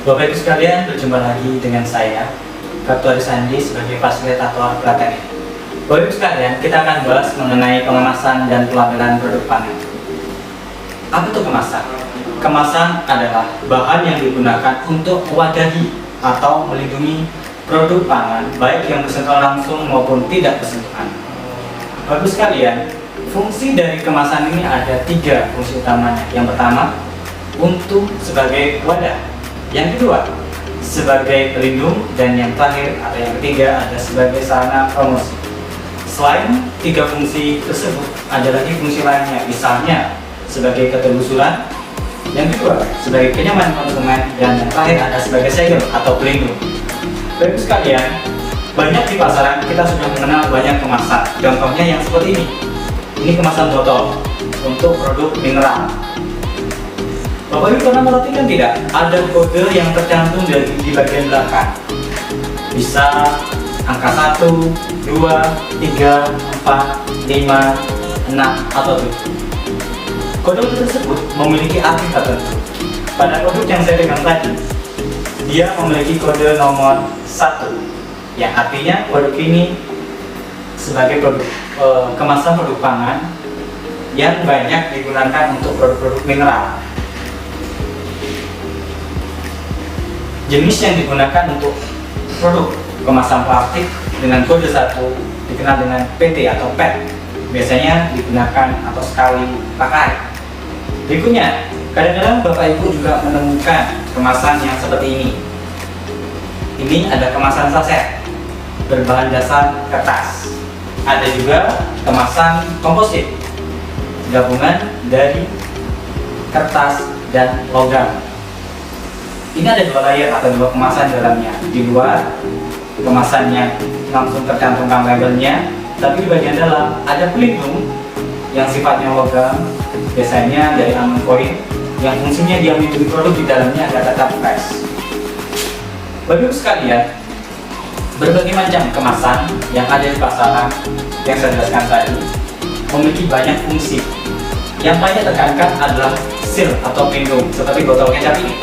Bapak Ibu sekalian, berjumpa lagi dengan saya, Kapten Sandi sebagai fasilitator pelatihan ini. Bapak Ibu sekalian, kita akan bahas mengenai pengemasan dan pelabelan produk pangan. Apa itu kemasan? Kemasan adalah bahan yang digunakan untuk mewadahi atau melindungi produk pangan, baik yang bersentuhan langsung maupun tidak bersentuhan. Bapak Ibu sekalian, fungsi dari kemasan ini ada 3 fungsi utamanya. Yang pertama, untuk sebagai wadah. Yang kedua, sebagai pelindung, dan yang terakhir atau yang ketiga ada sebagai sarana promosi. Selain 3 fungsi tersebut, ada lagi fungsi lainnya, misalnya sebagai ketelusuran, yang kedua sebagai kenyamanan konsumen, dan yang terakhir ada sebagai segel atau pelindung. Bapak Ibu sekalian, banyak di pasaran kita sudah mengenal banyak kemasan. Contohnya yang seperti ini. Ini kemasan botol untuk produk mineral. Bapak Ibu pernah perhatikan tidak? Ada kode yang tercantum di bagian belakang. Bisa angka 1, 2, 3, 4, 5, 6, atau 7. Kode tersebut memiliki arti tertentu. Pada produk yang saya pegang tadi, dia memiliki kode nomor 1, yang artinya produk ini sebagai produk kemasan produk pangan yang banyak digunakan untuk produk-produk mineral. Jenis yang digunakan untuk produk kemasan plastik dengan kode 1 dikenal dengan PT atau PET. Biasanya digunakan atau sekali pakai. Berikutnya, kadang-kadang Bapak Ibu juga menemukan kemasan yang seperti ini. Ini ada kemasan saset berbahan dasar kertas. Ada juga kemasan komposit, gabungan dari kertas dan logam. Ini ada 2 layer atau 2 kemasan dalamnya. Di luar kemasannya langsung tercantumkan labelnya, tapi di bagian dalam ada pelindung yang sifatnya logam, biasanya dari aluminium foil, yang fungsinya dia melindungi produk di dalamnya agar tetap fresh. Bapak Ibu sekalian, berbagai macam kemasan yang ada di pasaran yang saya jelaskan tadi memiliki banyak fungsi. Yang banyak tekankan adalah seal atau pelindung, seperti botol kecap ini.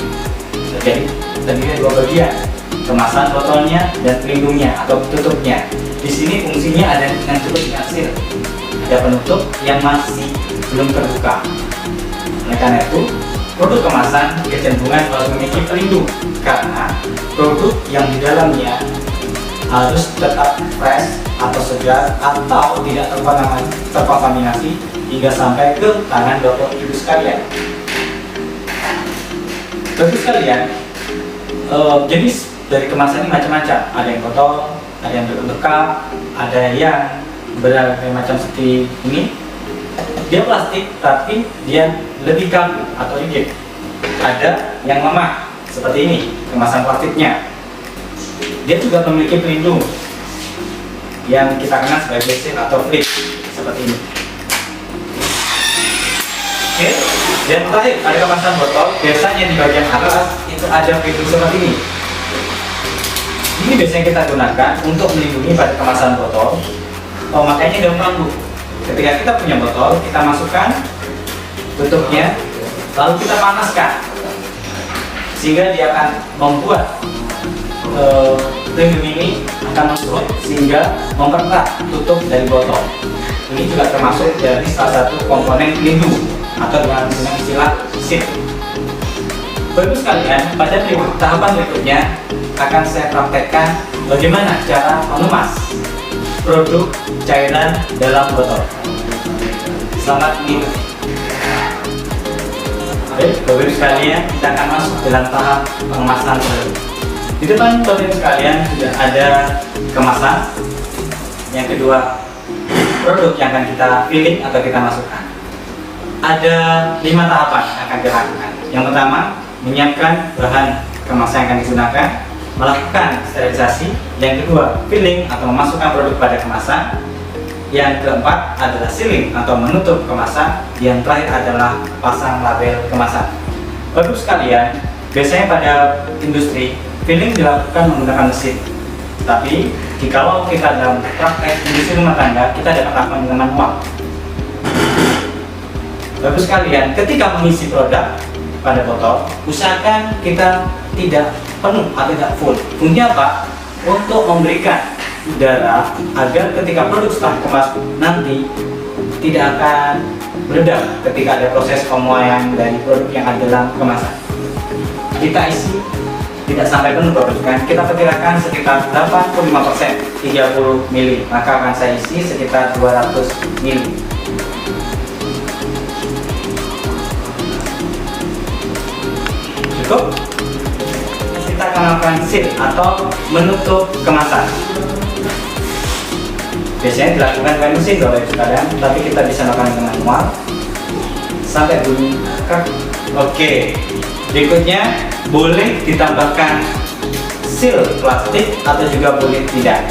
Jadi terdiri 2 bagian, kemasan botolnya dan pelindungnya atau tutupnya. Di sini fungsinya ada yang disebut dengan seal. Ada penutup yang masih belum terbuka. Oleh karena itu, produk kemasan kecenderungan harus memiliki pelindung karena produk yang di dalamnya harus tetap fresh atau segar atau tidak terkontaminasi hingga sampai ke tangan Bapak Ibu sekalian. Bapak Ibu sekalian, jenis dari kemasan ini macam-macam. Ada yang botol, ada yang berbentuk cup, ada yang berbagai macam seperti ini. Dia plastik tapi dia lebih kaku atau rigid. Ada yang lemah seperti ini kemasan plastiknya. Dia juga memiliki pelindung yang kita kenal sebagai seal atau flip seperti ini. Oke, dan terakhir ada kemasan botol. Biasanya di bagian atas itu ada pelindung seperti ini. Ini biasanya kita gunakan untuk melindungi pada kemasan botol. Makanya gampang Bu. Ketika kita punya botol, kita masukkan tutupnya, lalu kita panaskan, sehingga dia akan membuat pelindung ini akan mensurut sehingga mempererat tutup dari botol. Ini juga termasuk dari salah satu komponen pelindung atau dengan istilah seal. Bapak Ibu sekalian, pada tahapan berikutnya akan saya praktekkan bagaimana cara mengemas produk cairan dalam botol. Selamat mengikuti. Baik, Bapak Ibu sekalian, kita akan masuk dalam tahap pengemasan produk. Di depan Bapak Ibu sekalian sudah ada kemasan. Yang kedua, produk yang akan kita filling atau kita masukkan. Ada 5 tahapan yang akan kita lakukan. Yang pertama, menyiapkan bahan kemasan yang akan digunakan, melakukan sterilisasi. Yang kedua, filling atau memasukkan produk pada kemasan. Yang keempat adalah sealing atau menutup kemasan. Yang terakhir adalah pasang label kemasan. Bapak Ibu sekalian, biasanya pada industri filling dilakukan menggunakan mesin. Tapi jikalau kita dalam praktek industri rumah tangga, kita dapat lakukan dengan manual. Bapak sekalian, ketika mengisi produk pada botol, usahakan kita tidak penuh atau tidak full. Fungsinya apa? Untuk memberikan udara agar ketika produk setelah kemas nanti tidak akan meledak ketika ada proses pemuaian dari produk yang ada dalam kemasan. Kita isi tidak sampai penuh kan? Kita perkirakan sekitar 85%, 30 mili, maka akan saya isi sekitar 200 mili. Cukup? Kita akan melakukan seal atau menutup kemasan. Biasanya dilakukan dengan mesin Bapak Ibu sekalian, tapi kita bisa melakukan dengan manual sampai bunyi krek. Oke. Berikutnya boleh ditambahkan seal plastik atau juga boleh tidak.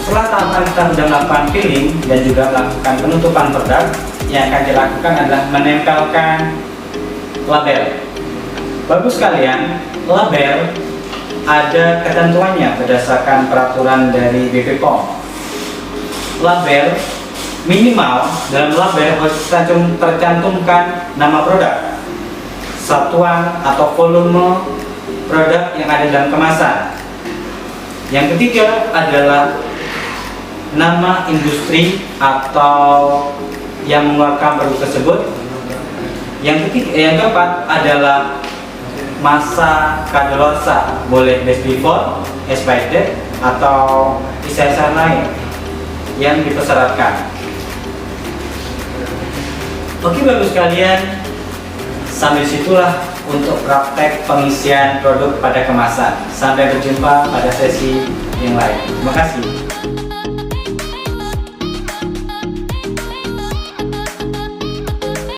Setelah tahapan kita sudah melakukan filling dan juga melakukan penutupan produk, yang akan dilakukan adalah menempelkan label. Bagus sekalian, label ada ketentuannya berdasarkan peraturan dari BPOM. Label minimal dalam label harus tercantumkan nama produk, satuan atau volume produk yang ada dalam kemasan. Yang ketiga adalah nama industri atau yang mengeluarkan produk tersebut. Yang keempat adalah masa kadaluarsa, boleh best before, expired date, atau isyarat lain yang dipersyaratkan. Oke Bapak sekalian, sampai situlah untuk praktek pengisian produk pada kemasan. Sampai berjumpa pada sesi yang lain. Terima kasih.